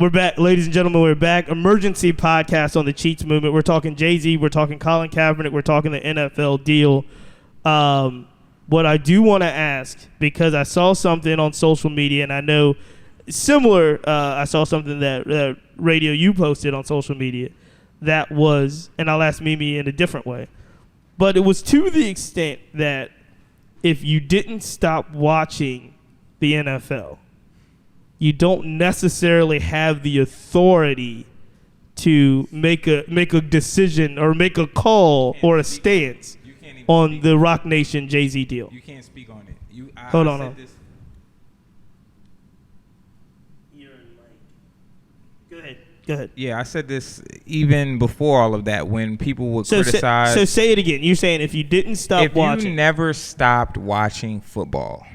We're back, ladies and gentlemen. We're back. Emergency podcast on the Cheats Movement. We're talking Jay-Z. We're talking Colin Kaepernick. We're talking the NFL deal. What I do want to ask, because I saw something on social media, and I know similar, I saw something that Radio you posted on social media that was, and I'll ask Mimi in a different way, but it was to the extent that if you didn't stop watching the NFL, you don't necessarily have the authority to make a decision or make a call or a stance on the Rock Nation Jay-Z deal. You can't speak on it. Hold on. Go ahead. Yeah, I said this even before all of that when people would criticize. So say it again. You're saying if you didn't stop watching. If you never stopped watching football,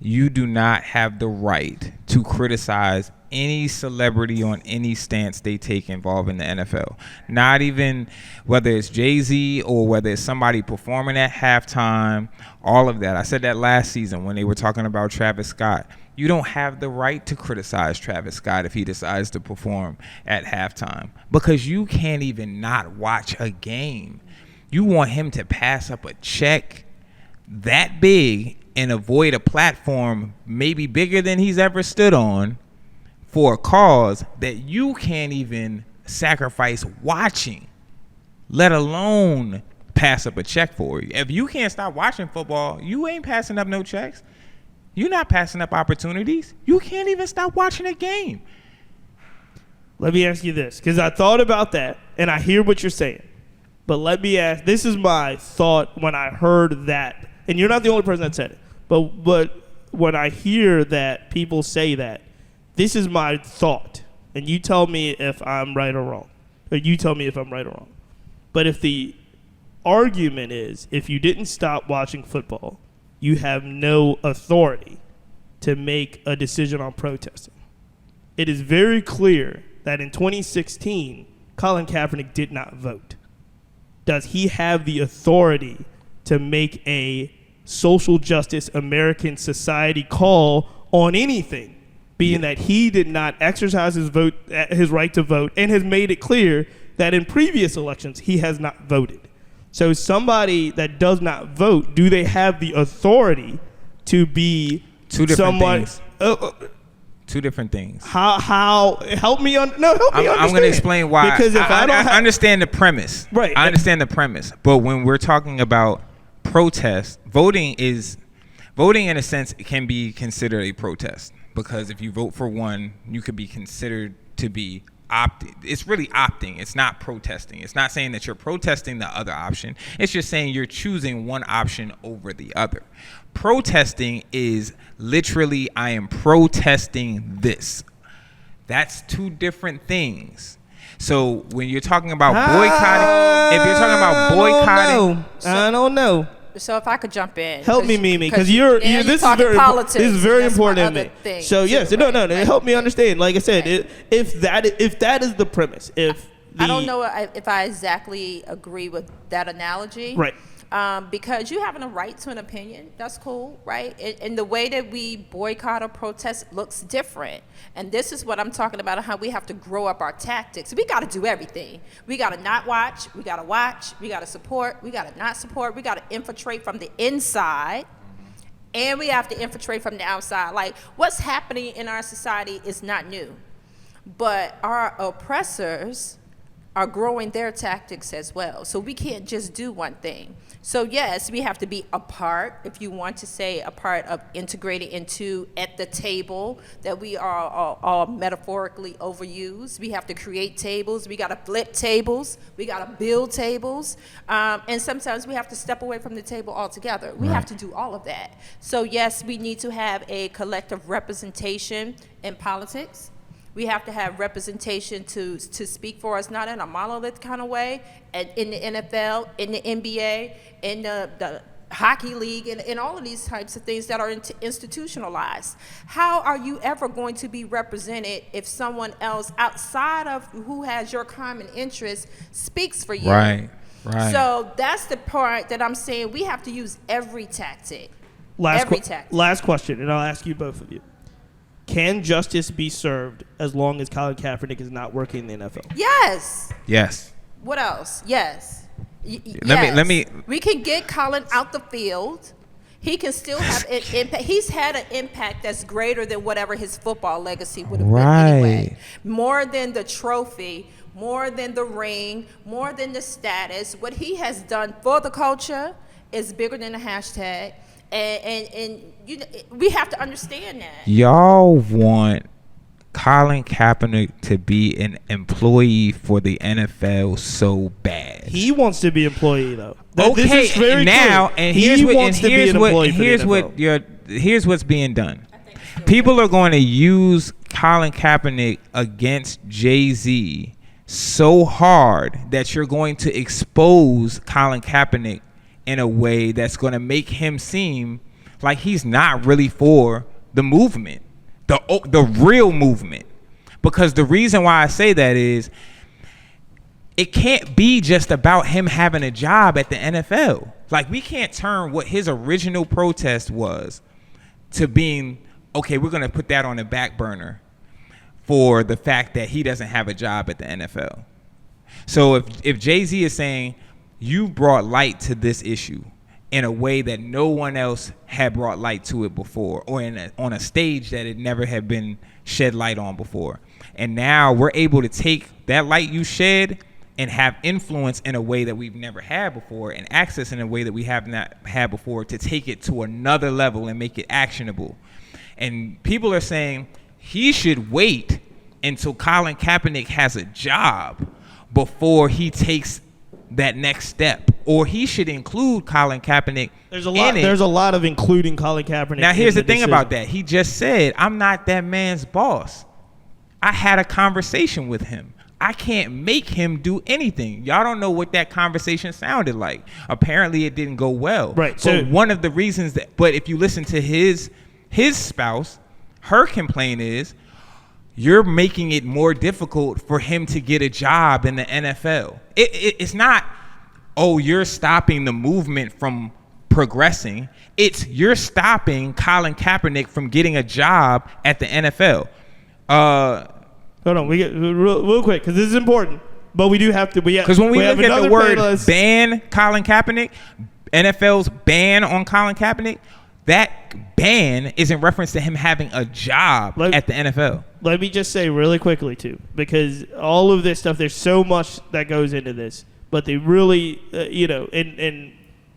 you do not have the right to criticize any celebrity on any stance they take involving the NFL. Not even whether it's Jay-Z or whether it's somebody performing at halftime, all of that. I said that last season when they were talking about Travis Scott. You don't have the right to criticize Travis Scott if he decides to perform at halftime because you can't even not watch a game. You want him to pass up a check that big and avoid a platform maybe bigger than he's ever stood on for a cause that you can't even sacrifice watching, let alone pass up a check for. If you can't stop watching football, you ain't passing up no checks. You're not passing up opportunities. You can't even stop watching a game. Let me ask you this, because I thought about that, and I hear what you're saying. But let me ask, this is my thought when I heard that, and you're not the only person that said it, but when I hear that people say that, this is my thought, and you tell me if I'm right or wrong, or you tell me if I'm right or wrong. But if the argument is, if you didn't stop watching football, you have no authority to make a decision on protesting. It is very clear that in 2016, Colin Kaepernick did not vote. Does he have the authority to make a social justice American society call on anything, being that he did not exercise his right to vote, and has made it clear that in previous elections he has not voted? So somebody that does not vote, do they have the authority to be two different things? Two different things. How? Help me understand. I'm going to explain why. Because if I understand the premise. Right. I understand the premise. But when we're talking about protest, voting in a sense can be considered a protest. Because if you vote for one, you could be considered to be it's really opting. It's not protesting. It's not saying that you're protesting the other option. It's just saying you're choosing one option over the other. Protesting is literally, I am protesting this. That's two different things. So when you're talking about boycotting, if you're talking about boycotting, I don't know. So if I could jump in, help me, Mimi, because this is very important to me. So yes, no, help me understand. Like I said, right. if that is the premise, I don't know if I exactly agree with that analogy, right? Because you having a right to an opinion, that's cool, right? And the way that we boycott or protest looks different. And this is what I'm talking about, how we have to grow up our tactics. We got to do everything. We got to not watch. We got to watch. We got to support. We got to not support. We got to infiltrate from the inside. And we have to infiltrate from the outside. Like, what's happening in our society is not new. But our oppressors are growing their tactics as well. So we can't just do one thing. So yes, we have to be a part, if you want to say a part of integrating into at the table that we are all metaphorically overused. We have to create tables. We got to flip tables. We got to build tables. And sometimes we have to step away from the table altogether. We have to do all of that. So yes, we need to have a collective representation in politics. We have to have representation to speak for us, not in a monolith kind of way, and in the NFL, in the NBA, in the hockey league, and all of these types of things that are institutionalized. How are you ever going to be represented if someone else outside of who has your common interest speaks for you? Right. So that's the part that I'm saying we have to use every tactic. Last question, and I'll ask you both of you. can justice be served as long as Colin Kaepernick is not working in the NFL? Yes. Yes. What else? Yes. Let me. We can get Colin out the field. He can still have an impact. He's had an impact that's greater than whatever his football legacy would have been anyway. More than the trophy, more than the ring, more than the status. What he has done for the culture is bigger than the hashtag. And we have to understand that. Y'all want Colin Kaepernick to be an employee for the NFL so bad. He wants to be an employee though. Okay, now clear. And here's what's being done. People are going to use Colin Kaepernick against Jay-Z so hard that you're going to expose Colin Kaepernick in a way that's going to make him seem like he's not really for the movement, the real movement. Because the reason why I say that is it can't be just about him having a job at the NFL. Like, we can't turn what his original protest was to being, okay, we're going to put that on the back burner for the fact that he doesn't have a job at the NFL. So if Jay-Z is saying, you brought light to this issue in a way that no one else had brought light to it before, or on a stage that it never had been shed light on before. And now we're able to take that light you shed and have influence in a way that we've never had before, and access in a way that we have not had before, to take it to another level and make it actionable. And people are saying he should wait until Colin Kaepernick has a job before he takes that next step, or he should include Colin Kaepernick. There's a lot of including Colin Kaepernick. Now here's the thing about that. He just said, I'm not that man's boss. I had a conversation with him. I can't make him do anything. Y'all don't know what that conversation sounded like. Apparently it didn't go well. Right. So one of the reasons but if you listen to his spouse, her complaint is, you're making it more difficult for him to get a job in the NFL. It's not, oh, you're stopping the movement from progressing. It's you're stopping Colin Kaepernick from getting a job at the NFL. Hold on, we get real quick because this is important. But we do have to. Because when we look at the word ban Colin Kaepernick, NFL's ban on Colin Kaepernick, that ban is in reference to him having a job at the NFL. Let me just say really quickly, too, because all of this stuff, there's so much that goes into this. But they really, and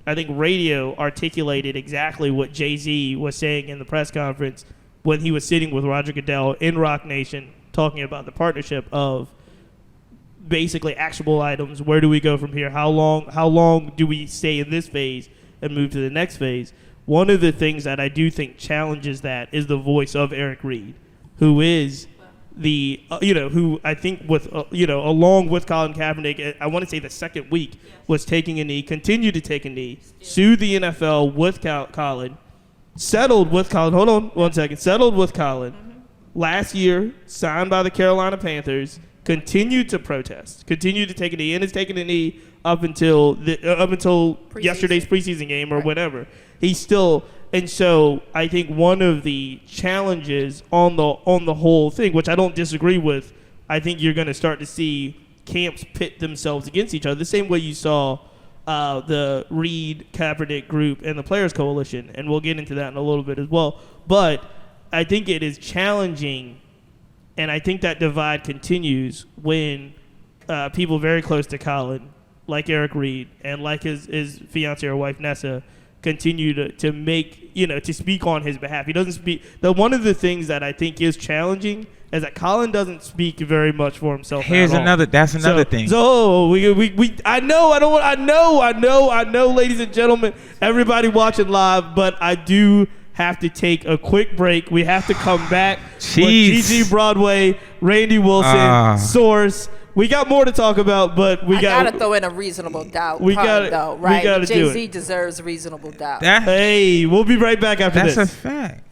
I think radio articulated exactly what Jay-Z was saying in the press conference when he was sitting with Roger Goodell in Rock Nation talking about the partnership of basically actionable items. Where do we go from here? How long do we stay in this phase and move to the next phase? One of the things that I do think challenges that is the voice of Eric Reed, who is the, who I think with, along with Colin Kaepernick, I want to say the second week was taking a knee, continued to take a knee, sued the NFL with Colin, settled with Colin. Hold on one second. Settled with Colin. Last year, signed by the Carolina Panthers, continued to protest, continued to take a knee, and has taken a knee up until yesterday's preseason game or whatever. He's still, and so I think one of the challenges on the whole thing, which I don't disagree with, I think you're going to start to see camps pit themselves against each other, the same way you saw the Reed Kaepernick group and the Players Coalition, and we'll get into that in a little bit as well. But I think it is challenging, and I think that divide continues when people very close to Colin, like Eric Reed and like his fiance or wife Nessa, continue to make, to speak on his behalf. He doesn't speak. One of the things that I think is challenging is that Colin doesn't speak very much for himself. That's another thing. So I know, ladies and gentlemen, everybody watching live, but I do have to take a quick break. We have to come back with GG Broadway, Randy Wilson, Source. We got more to talk about, but I gotta throw in a reasonable doubt. We gotta do it. Jay-Z deserves reasonable doubt. Hey, we'll be right back after this. That's a fact.